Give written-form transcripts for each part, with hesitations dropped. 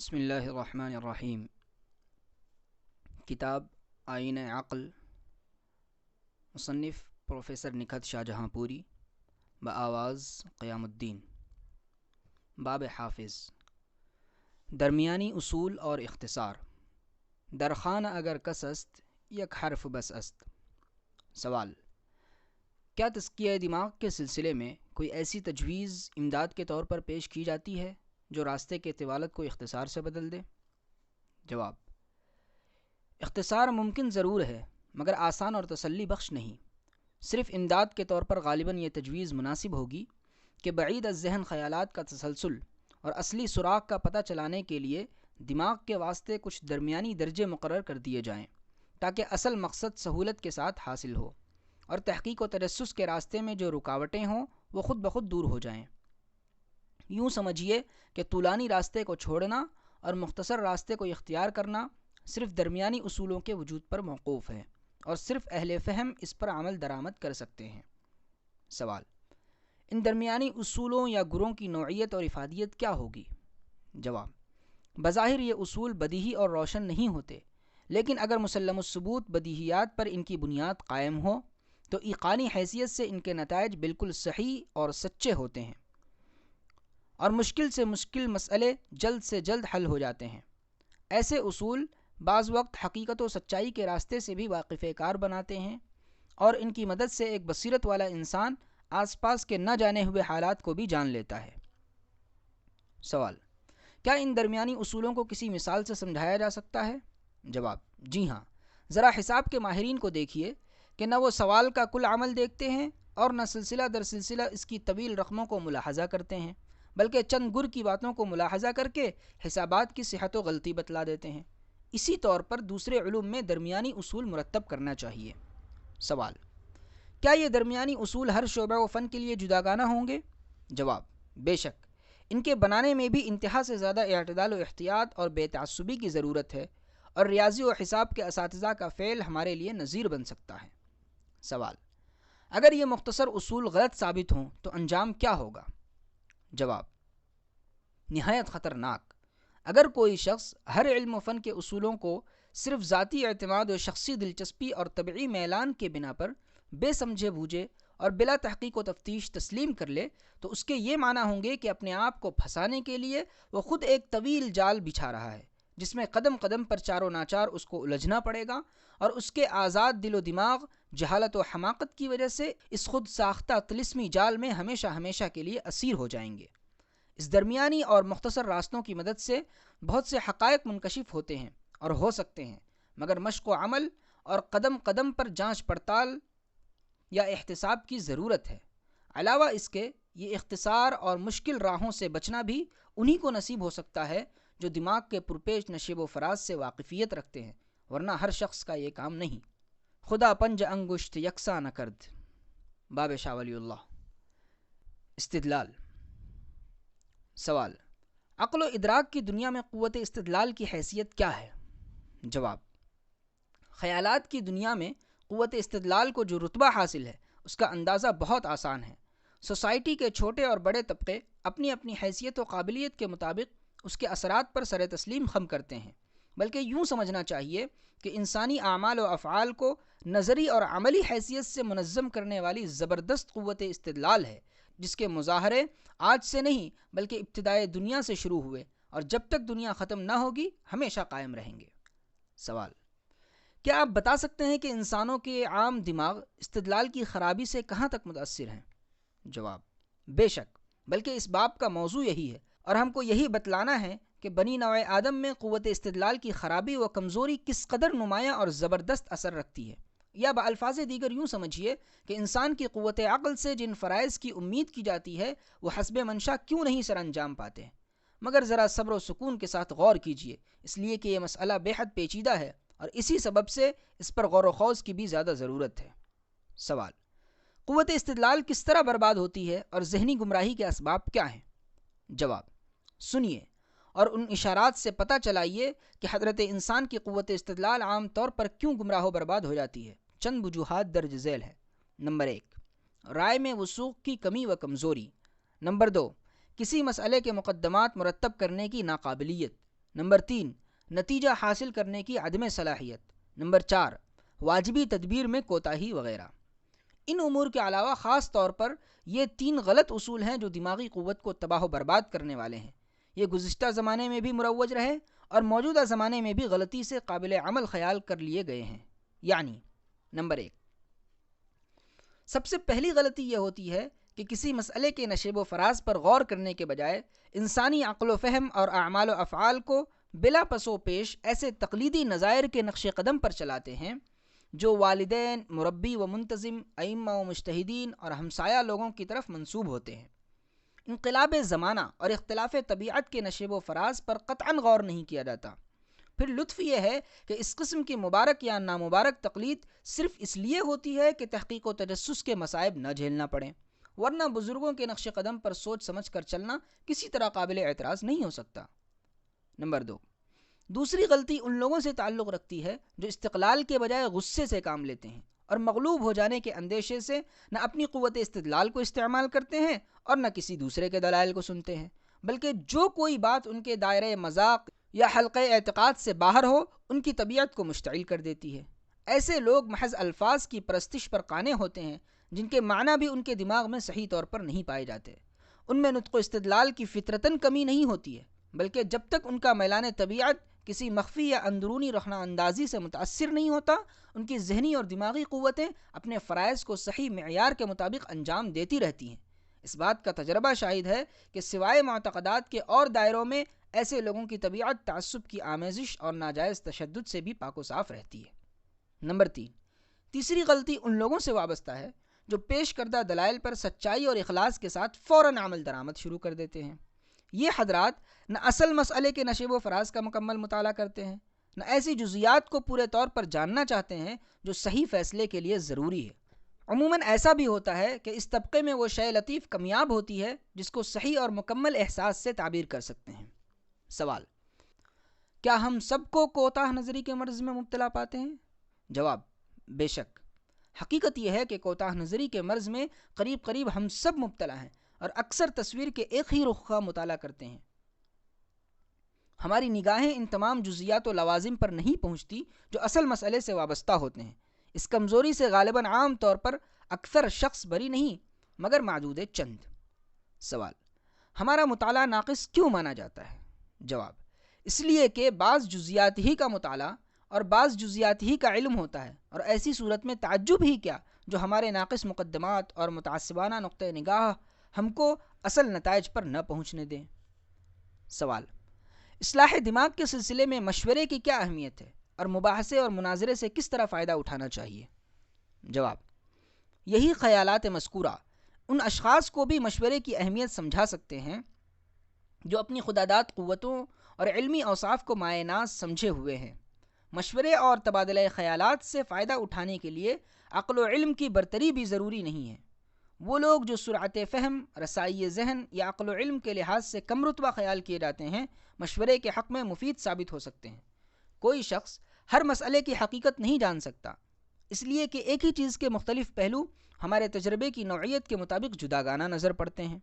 بسم اللہ الرحمن الرحیم۔ کتاب آئین عقل، مصنف پروفیسر نکھت شاہ جہاں پوری، بآواز قیام الدین۔ باب حافظ، درمیانی اصول اور اختصار۔ درخانہ اگر کس است، یک حرف بس است۔ سوال: کیا تزکیہ دماغ کے سلسلے میں کوئی ایسی تجویز امداد کے طور پر پیش کی جاتی ہے جو راستے کے طوالت کو اختصار سے بدل دے؟ جواب: اختصار ممکن ضرور ہے مگر آسان اور تسلی بخش نہیں۔ صرف امداد کے طور پر غالباً یہ تجویز مناسب ہوگی کہ بعید از ذہن خیالات کا تسلسل اور اصلی سراغ کا پتہ چلانے کے لیے دماغ کے واسطے کچھ درمیانی درجے مقرر کر دیے جائیں تاکہ اصل مقصد سہولت کے ساتھ حاصل ہو اور تحقیق و تجسس کے راستے میں جو رکاوٹیں ہوں وہ خود بخود دور ہو جائیں۔ یوں سمجھیے کہ طولانی راستے کو چھوڑنا اور مختصر راستے کو اختیار کرنا صرف درمیانی اصولوں کے وجود پر موقوف ہے اور صرف اہل فہم اس پر عمل درآمد کر سکتے ہیں۔ سوال: ان درمیانی اصولوں یا گروں کی نوعیت اور افادیت کیا ہوگی؟ جواب: بظاہر یہ اصول بدیہی اور روشن نہیں ہوتے، لیکن اگر مسلم الثبوت بدیہیات پر ان کی بنیاد قائم ہو تو ایقانی حیثیت سے ان کے نتائج بالکل صحیح اور سچے ہوتے ہیں اور مشکل سے مشکل مسئلے جلد سے جلد حل ہو جاتے ہیں۔ ایسے اصول بعض وقت حقیقت و سچائی کے راستے سے بھی واقف کار بناتے ہیں اور ان کی مدد سے ایک بصیرت والا انسان آس پاس کے نہ جانے ہوئے حالات کو بھی جان لیتا ہے۔ سوال: کیا ان درمیانی اصولوں کو کسی مثال سے سمجھایا جا سکتا ہے؟ جواب: جی ہاں۔ ذرا حساب کے ماہرین کو دیکھیے کہ نہ وہ سوال کا کل عمل دیکھتے ہیں اور نہ سلسلہ در سلسلہ اس کی طویل رقموں کو ملاحظہ کرتے ہیں، بلکہ چند گر کی باتوں کو ملاحظہ کر کے حسابات کی صحت و غلطی بتلا دیتے ہیں۔ اسی طور پر دوسرے علوم میں درمیانی اصول مرتب کرنا چاہیے۔ سوال: کیا یہ درمیانی اصول ہر شعبہ و فن کے لیے جداگانہ ہوں گے؟ جواب: بے شک۔ ان کے بنانے میں بھی انتہا سے زیادہ اعتدال و احتیاط اور بے تعصبی کی ضرورت ہے اور ریاضی و حساب کے اساتذہ کا فعل ہمارے لیے نظیر بن سکتا ہے۔ سوال: اگر یہ مختصر اصول غلط ثابت ہوں تو انجام کیا ہوگا؟ جواب: نہایت خطرناک۔ اگر کوئی شخص ہر علم و فن کے اصولوں کو صرف ذاتی اعتماد و شخصی دلچسپی اور طبعی میلان کے بنا پر بے سمجھے بوجھے اور بلا تحقیق و تفتیش تسلیم کر لے تو اس کے یہ معنی ہوں گے کہ اپنے آپ کو پھنسانے کے لیے وہ خود ایک طویل جال بچھا رہا ہے جس میں قدم قدم پر چار و ناچار اس کو الجھنا پڑے گا اور اس کے آزاد دل و دماغ جہالت و حماقت کی وجہ سے اس خود ساختہ طلسمی جال میں ہمیشہ ہمیشہ کے لیے اسیر ہو جائیں گے۔ اس درمیانی اور مختصر راستوں کی مدد سے بہت سے حقائق منکشف ہوتے ہیں اور ہو سکتے ہیں، مگر مشق و عمل اور قدم قدم پر جانچ پڑتال یا احتساب کی ضرورت ہے۔ علاوہ اس کے یہ اختصار اور مشکل راہوں سے بچنا بھی انہی کو نصیب ہو سکتا ہے جو دماغ کے پرپیش نشیب و فراز سے واقفیت رکھتے ہیں، ورنہ ہر شخص کا یہ کام نہیں۔ خدا پنج انگشت یکساں نہ کرد۔ باب شاہ ولی اللہ۔ استدلال۔ سوال: عقل و ادراک کی دنیا میں قوت استدلال کی حیثیت کیا ہے؟ جواب: خیالات کی دنیا میں قوت استدلال کو جو رتبہ حاصل ہے اس کا اندازہ بہت آسان ہے۔ سوسائٹی کے چھوٹے اور بڑے طبقے اپنی اپنی حیثیت و قابلیت کے مطابق اس کے اثرات پر سر تسلیم خم کرتے ہیں، بلکہ یوں سمجھنا چاہیے کہ انسانی اعمال و افعال کو نظری اور عملی حیثیت سے منظم کرنے والی زبردست قوت استدلال ہے جس کے مظاہرے آج سے نہیں بلکہ ابتدائے دنیا سے شروع ہوئے اور جب تک دنیا ختم نہ ہوگی ہمیشہ قائم رہیں گے۔ سوال: کیا آپ بتا سکتے ہیں کہ انسانوں کے عام دماغ استدلال کی خرابی سے کہاں تک متاثر ہیں؟ جواب: بے شک، بلکہ اس باب کا موضوع یہی ہے اور ہم کو یہی بتلانا ہے کہ بنی نوع آدم میں قوت استدلال کی خرابی و کمزوری کس قدر نمایاں اور زبردست اثر رکھتی ہے، یا بالفاظ دیگر یوں سمجھیے کہ انسان کی قوت عقل سے جن فرائض کی امید کی جاتی ہے وہ حسب منشا کیوں نہیں سر انجام پاتے ہیں۔ مگر ذرا صبر و سکون کے ساتھ غور کیجیے، اس لیے کہ یہ مسئلہ بے حد پیچیدہ ہے اور اسی سبب سے اس پر غور و خوض کی بھی زیادہ ضرورت ہے۔ سوال: قوت استدلال کس طرح برباد ہوتی ہے اور ذہنی گمراہی کے اسباب کیا ہیں؟ جواب: سنیے اور ان اشارات سے پتہ چلائیے کہ حضرت انسان کی قوت استدلال عام طور پر کیوں گمراہ و برباد ہو جاتی ہے۔ چند وجوہات درج ذیل ہے۔ نمبر 1، رائے میں وثوق کی کمی و کمزوری۔ نمبر 2، کسی مسئلے کے مقدمات مرتب کرنے کی ناقابلیت۔ نمبر 3 نتیجہ حاصل کرنے کی عدم صلاحیت، نمبر 4 واجبی تدبیر میں کوتاہی وغیرہ۔ ان امور کے علاوہ خاص طور پر یہ 3 غلط اصول ہیں جو دماغی قوت کو تباہ و برباد کرنے والے ہیں۔ یہ گزشتہ زمانے میں بھی مروج رہے اور موجودہ زمانے میں بھی غلطی سے قابل عمل خیال کر لیے گئے ہیں۔ یعنی نمبر 1، سب سے پہلی غلطی یہ ہوتی ہے کہ کسی مسئلے کے نشیب و فراز پر غور کرنے کے بجائے انسانی عقل و فہم اور اعمال و افعال کو بلا پس و پیش ایسے تقلیدی نظائر کے نقش قدم پر چلاتے ہیں جو والدین، مربی و منتظم، ائمہ و مجتہدین اور ہمسایہ لوگوں کی طرف منسوب ہوتے ہیں۔ انقلاب زمانہ اور اختلاف طبیعت کے نشیب و فراز پر قطعاً غور نہیں کیا جاتا۔ پھر لطف یہ ہے کہ اس قسم کی مبارک یا نامبارک تقلید صرف اس لیے ہوتی ہے کہ تحقیق و تجسس کے مصائب نہ جھیلنا پڑیں، ورنہ بزرگوں کے نقش قدم پر سوچ سمجھ کر چلنا کسی طرح قابل اعتراض نہیں ہو سکتا۔ نمبر 2، دوسری غلطی ان لوگوں سے تعلق رکھتی ہے جو استقلال کے بجائے غصے سے کام لیتے ہیں اور مغلوب ہو جانے کے اندیشے سے نہ اپنی قوت استدلال کو استعمال کرتے ہیں اور نہ کسی دوسرے کے دلائل کو سنتے ہیں، بلکہ جو کوئی بات ان کے دائرۂ مذاق یا حلقہ اعتقاد سے باہر ہو ان کی طبیعت کو مشتعل کر دیتی ہے۔ ایسے لوگ محض الفاظ کی پرستش پر قانے ہوتے ہیں جن کے معنی بھی ان کے دماغ میں صحیح طور پر نہیں پائے جاتے۔ ان میں نطق و استدلال کی فطرتاً کمی نہیں ہوتی ہے، بلکہ جب تک ان کا میلان طبیعت کسی مخفی یا اندرونی رخنہ اندازی سے متاثر نہیں ہوتا، ان کی ذہنی اور دماغی قوتیں اپنے فرائض کو صحیح معیار کے مطابق انجام دیتی رہتی ہیں۔ اس بات کا تجربہ شاہد ہے کہ سوائے معتقدات کے اور دائروں میں ایسے لوگوں کی طبیعت تعصب کی آمیزش اور ناجائز تشدد سے بھی پاک و صاف رہتی ہے۔ نمبر 3، تیسری غلطی ان لوگوں سے وابستہ ہے جو پیش کردہ دلائل پر سچائی اور اخلاص کے ساتھ فوراً عمل درآمد شروع کر دیتے ہیں۔ یہ حضرات نہ اصل مسئلے کے نشیب و فراز کا مکمل مطالعہ کرتے ہیں، نہ ایسی جزیات کو پورے طور پر جاننا چاہتے ہیں جو صحیح فیصلے کے لیے ضروری ہے۔ عموماً ایسا بھی ہوتا ہے کہ اس طبقے میں وہ شے لطیف کمیاب ہوتی ہے جس کو صحیح اور مکمل احساس سے تعبیر کر سکتے ہیں۔ سوال: کیا ہم سب کو کوتاہ نظری کے مرض میں مبتلا پاتے ہیں؟ جواب: بے شک۔ حقیقت یہ ہے کہ کوتاہ نظری کے مرض میں قریب ہم سب مبتلا ہیں اور اکثر تصویر کے ایک ہی رخ کا مطالعہ کرتے ہیں۔ ہماری نگاہیں ان تمام جزیات و لوازم پر نہیں پہنچتی جو اصل مسئلے سے وابستہ ہوتے ہیں۔ اس کمزوری سے غالباً عام طور پر اکثر شخص بری نہیں مگر معدود چند۔ سوال: ہمارا مطالعہ ناقص کیوں مانا جاتا ہے؟ جواب: اس لیے کہ بعض جزیات ہی کا مطالعہ اور بعض جزیات ہی کا علم ہوتا ہے، اور ایسی صورت میں تعجب ہی کیا جو ہمارے ناقص مقدمات اور متعصبانہ نقطہ نگاہ ہم کو اصل نتائج پر نہ پہنچنے دیں۔ سوال: اصلاح دماغ کے سلسلے میں مشورے کی کیا اہمیت ہے اور مباحثے اور مناظرے سے کس طرح فائدہ اٹھانا چاہیے؟ جواب: یہی خیالات مذکورہ ان اشخاص کو بھی مشورے کی اہمیت سمجھا سکتے ہیں جو اپنی خداداد قوتوں اور علمی اوصاف کو مایہ ناز سمجھے ہوئے ہیں۔ مشورے اور تبادلہ خیالات سے فائدہ اٹھانے کے لیے عقل و علم کی برتری بھی ضروری نہیں ہے۔ وہ لوگ جو سرعت فہم، رسائی ذہن یا عقل و علم کے لحاظ سے کم رتبہ خیال کیے جاتے ہیں، مشورے کے حق میں مفید ثابت ہو سکتے ہیں۔ کوئی شخص ہر مسئلے کی حقیقت نہیں جان سکتا، اس لیے کہ ایک ہی چیز کے مختلف پہلو ہمارے تجربے کی نوعیت کے مطابق جداگانہ نظر پڑتے ہیں۔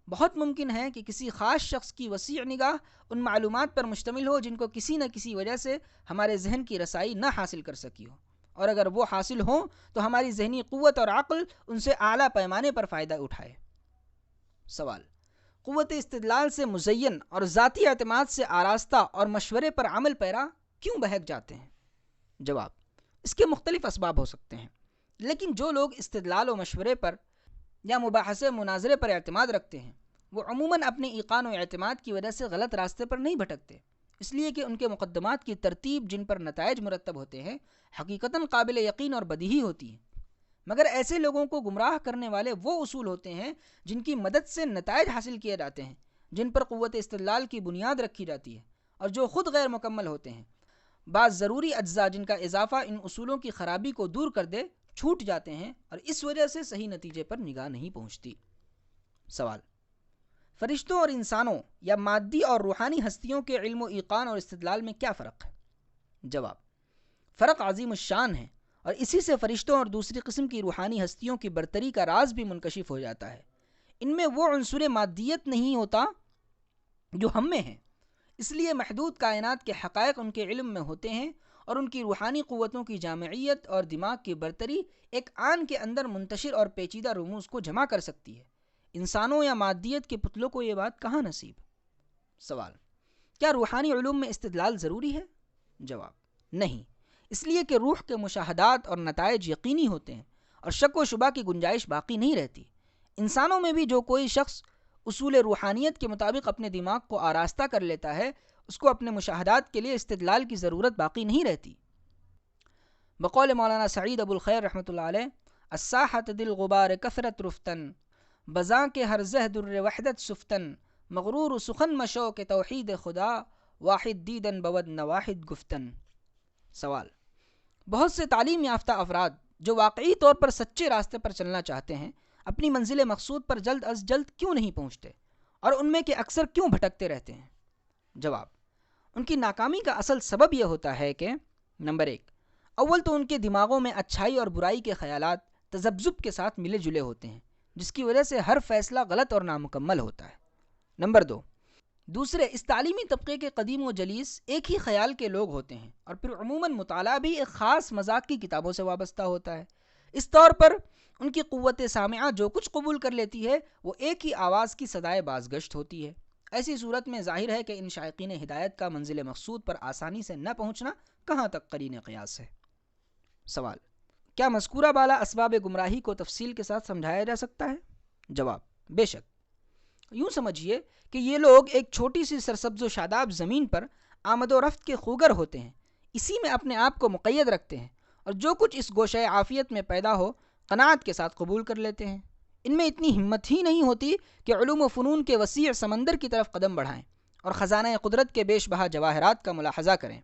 بہت ممکن ہے کہ کسی خاص شخص کی وسیع نگاہ ان معلومات پر مشتمل ہو جن کو کسی نہ کسی وجہ سے ہمارے ذہن کی رسائی نہ حاصل کر سکی ہو، اور اگر وہ حاصل ہوں تو ہماری ذہنی قوت اور عقل ان سے اعلیٰ پیمانے پر فائدہ اٹھائے۔ سوال: قوت استدلال سے مزین اور ذاتی اعتماد سے آراستہ اور مشورے پر عمل پیرا کیوں بہک جاتے ہیں؟ جواب: اس کے مختلف اسباب ہو سکتے ہیں، لیکن جو لوگ استدلال و مشورے پر یا مباحثے مناظرے پر اعتماد رکھتے ہیں وہ عموماً اپنے ایقان و اعتماد کی وجہ سے غلط راستے پر نہیں بھٹکتے، اس لیے کہ ان کے مقدمات کی ترتیب جن پر نتائج مرتب ہوتے ہیں حقیقتاً قابل یقین اور بدیہی ہوتی ہے۔ مگر ایسے لوگوں کو گمراہ کرنے والے وہ اصول ہوتے ہیں جن کی مدد سے نتائج حاصل کیے جاتے ہیں، جن پر قوت استدلال کی بنیاد رکھی جاتی ہے اور جو خود غیر مکمل ہوتے ہیں۔ بعض ضروری اجزاء جن کا اضافہ ان اصولوں کی خرابی کو دور کر دے چھوٹ جاتے ہیں اور اس وجہ سے صحیح نتیجے پر نگاہ نہیں پہنچتی۔ سوال: فرشتوں اور انسانوں یا مادی اور روحانی ہستیوں کے علم و ایقان اور استدلال میں کیا فرق ہے؟ جواب: فرق عظیم الشان ہے، اور اسی سے فرشتوں اور دوسری قسم کی روحانی ہستیوں کی برتری کا راز بھی منکشف ہو جاتا ہے۔ ان میں وہ عنصر مادیت نہیں ہوتا جو ہم میں ہے۔ اس لیے محدود کائنات کے حقائق ان کے علم میں ہوتے ہیں اور ان کی روحانی قوتوں کی جامعیت اور دماغ کی برتری ایک آن کے اندر منتشر اور پیچیدہ رموز کو جمع کر سکتی ہے۔ انسانوں یا مادیت کے پتلوں کو یہ بات کہاں نصیب؟ سوال: کیا روحانی علوم میں استدلال ضروری ہے؟ جواب: نہیں، اس لیے کہ روح کے مشاہدات اور نتائج یقینی ہوتے ہیں اور شک و شبہ کی گنجائش باقی نہیں رہتی۔ انسانوں میں بھی جو کوئی شخص اصول روحانیت کے مطابق اپنے دماغ کو آراستہ کر لیتا ہے، اس کو اپنے مشاہدات کے لیے استدلال کی ضرورت باقی نہیں رہتی۔ بقول مولانا سعید ابو الخیر رحمۃ اللہ علیہ: الساحت دل غبار کثرت رفتن، بزاں کے ہر زہ در وحدت سفتن، مغرور سخن مشو کے توحید خدا، واحد دیدن بود نواحد گفتن۔ سوال: بہت سے تعلیم یافتہ افراد جو واقعی طور پر سچے راستے پر چلنا چاہتے ہیں، اپنی منزل مقصود پر جلد از جلد کیوں نہیں پہنچتے اور ان میں کے اکثر کیوں بھٹکتے رہتے ہیں؟ جواب: ان کی ناکامی کا اصل سبب یہ ہوتا ہے کہ نمبر 1، اول تو ان کے دماغوں میں اچھائی اور برائی کے خیالات تذبذب کے ساتھ ملے جلے ہوتے ہیں، جس کی وجہ سے ہر فیصلہ غلط اور نامکمل ہوتا ہے۔ نمبر 2، دوسرے، اس تعلیمی طبقے کے قدیم و جلیس ایک ہی خیال کے لوگ ہوتے ہیں اور پھر عموماً مطالعہ بھی ایک خاص مذاق کی کتابوں سے وابستہ ہوتا ہے۔ اس طور پر ان کی قوت سامعہ جو کچھ قبول کر لیتی ہے وہ ایک ہی آواز کی صدائے بازگشت ہوتی ہے۔ ایسی صورت میں ظاہر ہے کہ ان شائقین ہدایت کا منزل مقصود پر آسانی سے نہ پہنچنا کہاں تک قرین قیاس ہے؟ سوال: کیا مذکورہ بالا اسباب گمراہی کو تفصیل کے ساتھ سمجھایا جا سکتا ہے؟ جواب: بے شک۔ یوں سمجھیے کہ یہ لوگ ایک چھوٹی سی سرسبز و شاداب زمین پر آمد و رفت کے خوگر ہوتے ہیں، اسی میں اپنے آپ کو مقید رکھتے ہیں اور جو کچھ اس گوشۂ عافیت میں پیدا ہو قناعت کے ساتھ قبول کر لیتے ہیں۔ ان میں اتنی ہمت ہی نہیں ہوتی کہ علوم و فنون کے وسیع سمندر کی طرف قدم بڑھائیں اور خزانہ قدرت کے بیش بہا جواہرات کا ملاحظہ کریں۔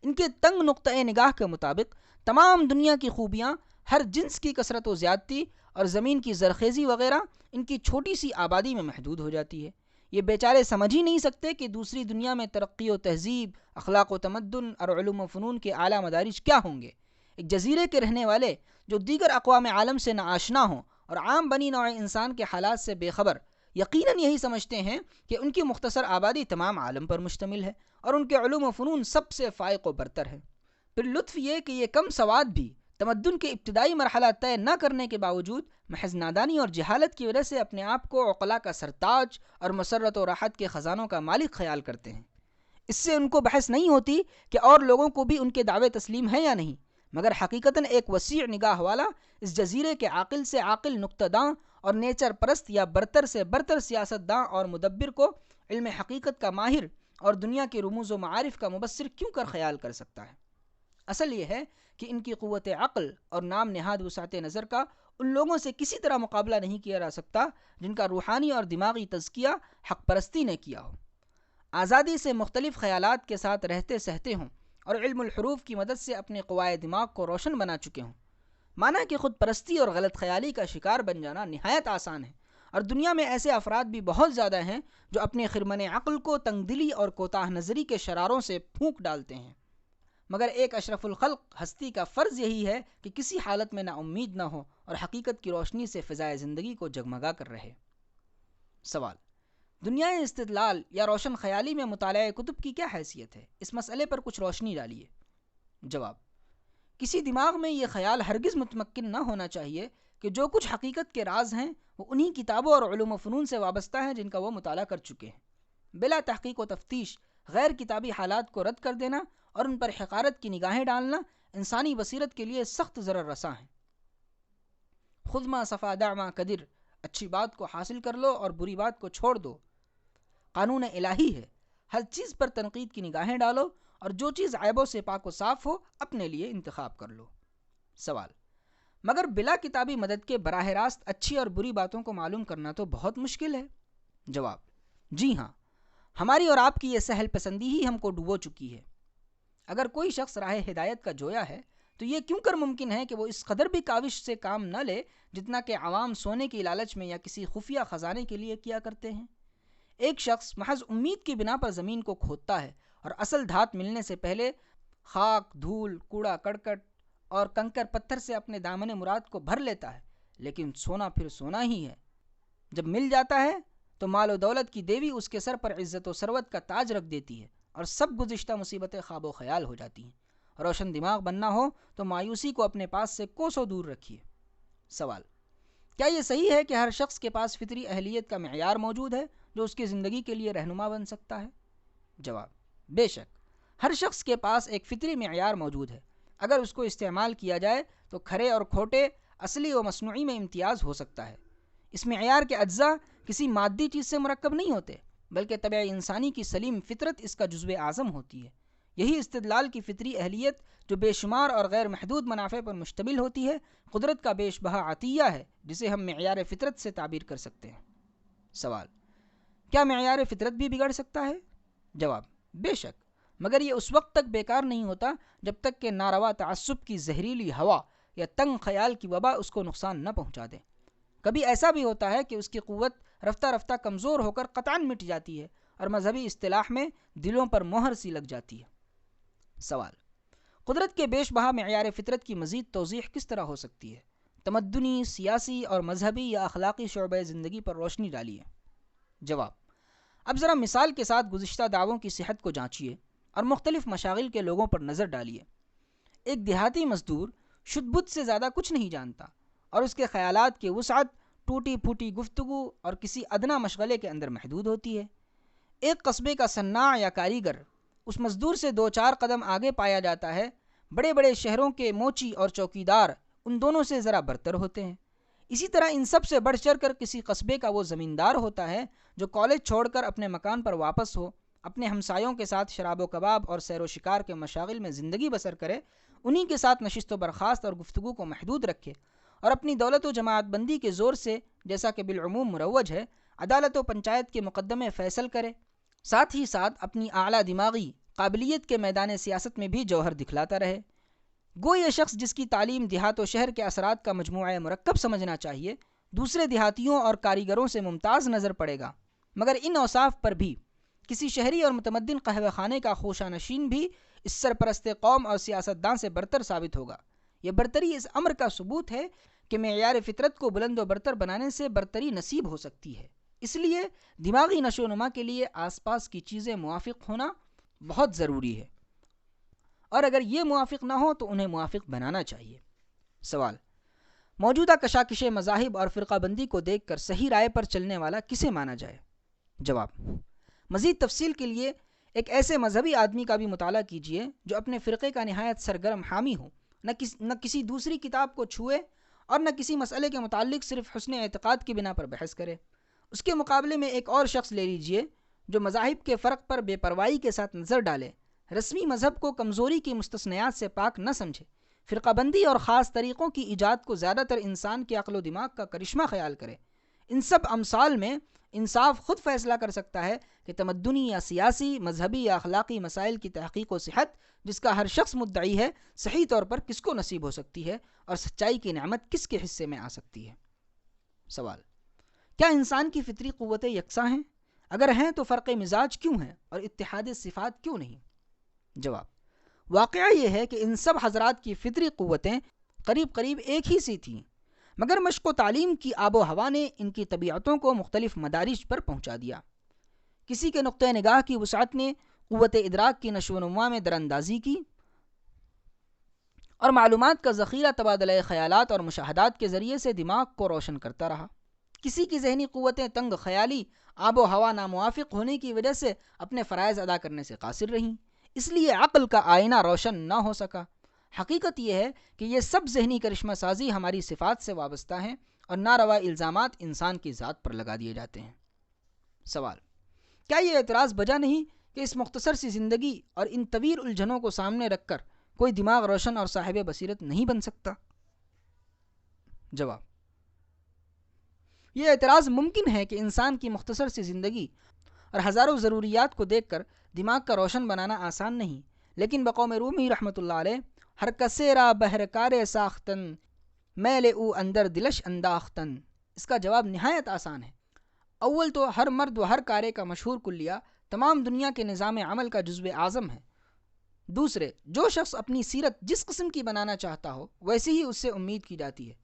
ان کے تنگ نقطۂ نگاہ کے مطابق تمام دنیا کی خوبیاں، ہر جنس کی کثرت و زیادتی اور زمین کی زرخیزی وغیرہ ان کی چھوٹی سی آبادی میں محدود ہو جاتی ہے۔ یہ بیچارے سمجھ ہی نہیں سکتے کہ دوسری دنیا میں ترقی و تہذیب، اخلاق و تمدن اور علوم و فنون کے اعلیٰ مدارج کیا ہوں گے۔ ایک جزیرے کے رہنے والے جو دیگر اقوام عالم سے ناآشنا ہوں اور عام بنی نوع انسان کے حالات سے بے خبر، یقیناً یہی سمجھتے ہیں کہ ان کی مختصر آبادی تمام عالم پر مشتمل ہے اور ان کے علوم و فنون سب سے فائق و برتر ہے۔ پھر لطف یہ کہ یہ کم سواد بھی تمدن کے ابتدائی مرحلہ طے نہ کرنے کے باوجود محض نادانی اور جہالت کی وجہ سے اپنے آپ کو عقلاء کا سرتاج اور مسرت و راحت کے خزانوں کا مالک خیال کرتے ہیں۔ اس سے ان کو بحث نہیں ہوتی کہ اور لوگوں کو بھی ان کے دعوے تسلیم ہے یا نہیں، مگر حقیقتاً ایک وسیع نگاہ والا اس جزیرے کے عاقل سے عاقل نکتہ داں اور نیچر پرست یا برتر سے برتر سیاست داں اور مدبر کو علم حقیقت کا ماہر اور دنیا کے رموز و معارف کا مبصر کیوں کر خیال کر سکتا ہے؟ اصل یہ ہے کہ ان کی قوت عقل اور نام نہاد وسعت نظر کا ان لوگوں سے کسی طرح مقابلہ نہیں کیا جا سکتا جن کا روحانی اور دماغی تزکیہ حق پرستی نے کیا ہو، آزادی سے مختلف خیالات کے ساتھ رہتے سہتے ہوں اور علم الحروف کی مدد سے اپنے قوائے دماغ کو روشن بنا چکے ہوں۔ مانا کہ خود پرستی اور غلط خیالی کا شکار بن جانا نہایت آسان ہے، اور دنیا میں ایسے افراد بھی بہت زیادہ ہیں جو اپنے خرمن عقل کو تنگ دلی اور کوتاہ نظری کے شراروں سے پھونک ڈالتے ہیں، مگر ایک اشرف الخلق ہستی کا فرض یہی ہے کہ کسی حالت میں نا امید نہ ہو اور حقیقت کی روشنی سے فضائے زندگی کو جگمگا کر رہے۔ سوال: دنیا استدلال یا روشن خیالی میں مطالعہ کتب کی کیا حیثیت ہے؟ اس مسئلے پر کچھ روشنی ڈالیے۔ جواب: کسی دماغ میں یہ خیال ہرگز متمکن نہ ہونا چاہیے کہ جو کچھ حقیقت کے راز ہیں وہ انہی کتابوں اور علوم و فنون سے وابستہ ہیں جن کا وہ مطالعہ کر چکے ہیں۔ بلا تحقیق و تفتیش غیر کتابی حالات کو رد کر دینا اور ان پر حقارت کی نگاہیں ڈالنا انسانی بصیرت کے لیے سخت ضرر رساں ہے۔ خذ ما صفا دع ما قدر، اچھی بات کو حاصل کر لو اور بری بات کو چھوڑ دو، قانون الہی ہے۔ ہر چیز پر تنقید کی نگاہیں ڈالو اور جو چیز عیبوں سے پاک و صاف ہو اپنے لیے انتخاب کر لو۔ سوال: مگر بلا کتابی مدد کے براہ راست اچھی اور بری باتوں کو معلوم کرنا تو بہت مشکل ہے۔ جواب: جی ہاں، ہماری اور آپ کی یہ سہل پسندی ہی ہم کو ڈبو چکی ہے۔ اگر کوئی شخص راہ ہدایت کا جویا ہے تو یہ کیوں کر ممکن ہے کہ وہ اس قدر بھی کاوش سے کام نہ لے جتنا کہ عوام سونے کی لالچ میں یا کسی خفیہ خزانے کے لیے کیا کرتے ہیں۔ ایک شخص محض امید کی بنا پر زمین کو کھودتا ہے اور اصل دھات ملنے سے پہلے خاک، دھول، کوڑا کرکٹ اور کنکر پتھر سے اپنے دامن مراد کو بھر لیتا ہے، لیکن سونا پھر سونا ہی ہے۔ جب مل جاتا ہے تو مال و دولت کی دیوی اس کے سر پر عزت و ثروت کا تاج رکھ دیتی ہے اور سب گزشتہ مصیبتیں خواب و خیال ہو جاتی ہیں۔ روشن دماغ بننا ہو تو مایوسی کو اپنے پاس سے کوسوں دور رکھیے۔ سوال: کیا یہ صحیح ہے کہ ہر شخص کے پاس فطری اہلیت کا معیار موجود ہے جو اس کی زندگی کے لیے رہنما بن سکتا ہے؟ جواب: بے شک، ہر شخص کے پاس ایک فطری معیار موجود ہے۔ اگر اس کو استعمال کیا جائے تو کھرے اور کھوٹے، اصلی و مصنوعی میں امتیاز ہو سکتا ہے۔ اس معیار کے اجزاء کسی مادی چیز سے مرکب نہیں ہوتے، بلکہ طبع انسانی کی سلیم فطرت اس کا جزو اعظم ہوتی ہے۔ یہی استدلال کی فطری اہلیت جو بے شمار اور غیر محدود منافع پر مشتمل ہوتی ہے، قدرت کا بیش بہا عطیہ ہے جسے ہم معیار فطرت سے تعبیر کر سکتے ہیں۔ سوال: کیا معیار فطرت بھی بگڑ سکتا ہے؟ جواب: بے شک، مگر یہ اس وقت تک بیکار نہیں ہوتا جب تک کہ ناروا تعصب کی زہریلی ہوا یا تنگ خیال کی وبا اس کو نقصان نہ پہنچا دے۔ کبھی ایسا بھی ہوتا ہے کہ اس کی قوت رفتہ رفتہ کمزور ہو کر قطعاً مٹ جاتی ہے اور مذہبی اصطلاح میں دلوں پر مہر سی لگ جاتی ہے۔ سوال: قدرت کے بیش بہا معیار فطرت کی مزید توضیح کس طرح ہو سکتی ہے؟ تمدنی، سیاسی اور مذہبی یا اخلاقی شعبۂ زندگی پر روشنی ڈالیے۔ جواب: اب ذرا مثال کے ساتھ گزشتہ دعووں کی صحت کو جانچیے اور مختلف مشاغل کے لوگوں پر نظر ڈالیے۔ ایک دیہاتی مزدور شدھ بدھ سے زیادہ کچھ نہیں جانتا اور اس کے خیالات کی وسعت ٹوٹی پھوٹی گفتگو اور کسی ادنا مشغلے کے اندر محدود ہوتی ہے۔ ایک قصبے کا صناع یا کاریگر اس مزدور سے 2-4 قدم آگے پایا جاتا ہے۔ بڑے بڑے شہروں کے موچی اور چوکیدار ان دونوں سے ذرا برتر ہوتے ہیں۔ اسی طرح ان سب سے بڑھ چڑھ کر کسی قصبے کا وہ زمیندار ہوتا ہے جو کالج چھوڑ کر اپنے مکان پر واپس ہو، اپنے ہمسایوں کے ساتھ شراب و کباب اور سیر و شکار کے مشاغل میں زندگی بسر کرے، انہی کے ساتھ نشست و برخاست اور گفتگو کو محدود رکھے اور اپنی دولت و جماعت بندی کے زور سے، جیسا کہ بالعموم مروج ہے، عدالت و پنچایت کے مقدمے فیصل کرے، ساتھ ہی ساتھ اپنی اعلیٰ دماغی قابلیت کے میدان سیاست میں بھی جوہر دکھلاتا رہے۔ گو یہ شخص جس کی تعلیم دیہات و شہر کے اثرات کا مجموعہ مرکب سمجھنا چاہیے، دوسرے دیہاتیوں اور کاریگروں سے ممتاز نظر پڑے گا، مگر ان اوصاف پر بھی کسی شہری اور متمدن قہوہ خانے کا خوشہ نشین بھی اس سرپرست قوم اور سیاستدان سے برتر ثابت ہوگا۔ یہ برتری اس امر کا ثبوت ہے کہ معیار فطرت کو بلند و برتر بنانے سے برتری نصیب ہو سکتی ہے۔ اس لیے دماغی نشو و نما کے لیے آس پاس کی چیزیں موافق ہونا بہت ضروری ہے، اور اگر یہ موافق نہ ہو تو انہیں موافق بنانا چاہیے۔ سوال: موجودہ کشاکش مذاہب اور فرقہ بندی کو دیکھ کر صحیح رائے پر چلنے والا کسے مانا جائے؟ جواب: مزید تفصیل کے لیے ایک ایسے مذہبی آدمی کا بھی مطالعہ کیجیے جو اپنے فرقے کا نہایت سرگرم حامی ہو، نہ کسی دوسری کتاب کو چھوئے اور نہ کسی مسئلے کے متعلق صرف حسن اعتقاد کی بنا پر بحث کرے۔ اس کے مقابلے میں ایک اور شخص لے لیجیے جو مذاہب کے فرق پر بے پرواہی کے ساتھ نظر ڈالے، رسمی مذہب کو کمزوری کی مستثنیات سے پاک نہ سمجھے، فرقہ بندی اور خاص طریقوں کی ایجاد کو زیادہ تر انسان کے عقل و دماغ کا کرشمہ خیال کرے۔ ان سب امثال میں انصاف خود فیصلہ کر سکتا ہے کہ تمدنی یا سیاسی، مذہبی یا اخلاقی مسائل کی تحقیق و صحت جس کا ہر شخص مدعی ہے، صحیح طور پر کس کو نصیب ہو سکتی ہے اور سچائی کی نعمت کس کے حصے میں آ سکتی ہے۔ سوال: کیا انسان کی فطری قوتیں یکساں ہیں؟ اگر ہیں تو فرق مزاج کیوں ہے اور اتحاد صفات کیوں نہیں؟ جواب: واقعہ یہ ہے کہ ان سب حضرات کی فطری قوتیں قریب قریب ایک ہی سی تھیں، مگر مشق و تعلیم کی آب و ہوا نے ان کی طبیعتوں کو مختلف مدارج پر پہنچا دیا۔ کسی کے نقطۂ نگاہ کی وسعت نے قوت ادراک کی نشو و نما میں دراندازی کی اور معلومات کا ذخیرہ تبادلہ خیالات اور مشاہدات کے ذریعے سے دماغ کو روشن کرتا رہا۔ کسی کی ذہنی قوتیں تنگ خیالی، آب و ہوا ناموافق ہونے کی وجہ سے اپنے فرائض ادا کرنے سے قاصر رہیں، اس لیے عقل کا آئینہ روشن نہ ہو سکا۔ حقیقت یہ ہے کہ یہ سب ذہنی کرشمہ سازی ہماری صفات سے وابستہ ہیں اور ناروا الزامات انسان کی ذات پر لگا دیے جاتے ہیں۔ سوال: کیا یہ اعتراض بجا نہیں کہ اس مختصر سی زندگی اور ان طویل الجھنوں کو سامنے رکھ کر کوئی دماغ روشن اور صاحب بصیرت نہیں بن سکتا؟ جواب: یہ اعتراض ممکن ہے کہ انسان کی مختصر سی زندگی اور ہزاروں ضروریات کو دیکھ کر دماغ کا روشن بنانا آسان نہیں، لیکن بقوم رومی رحمۃ اللہ علیہ ہر کسے را بہر کار ساختن میل او اندر دلش انداختن، اس کا جواب نہایت آسان ہے۔ اول تو ہر مرد و ہر کارے کا مشہور کلیہ تمام دنیا کے نظام عمل کا جزو اعظم ہے۔ دوسرے، جو شخص اپنی سیرت جس قسم کی بنانا چاہتا ہو ویسی ہی اس سے امید کی جاتی ہے۔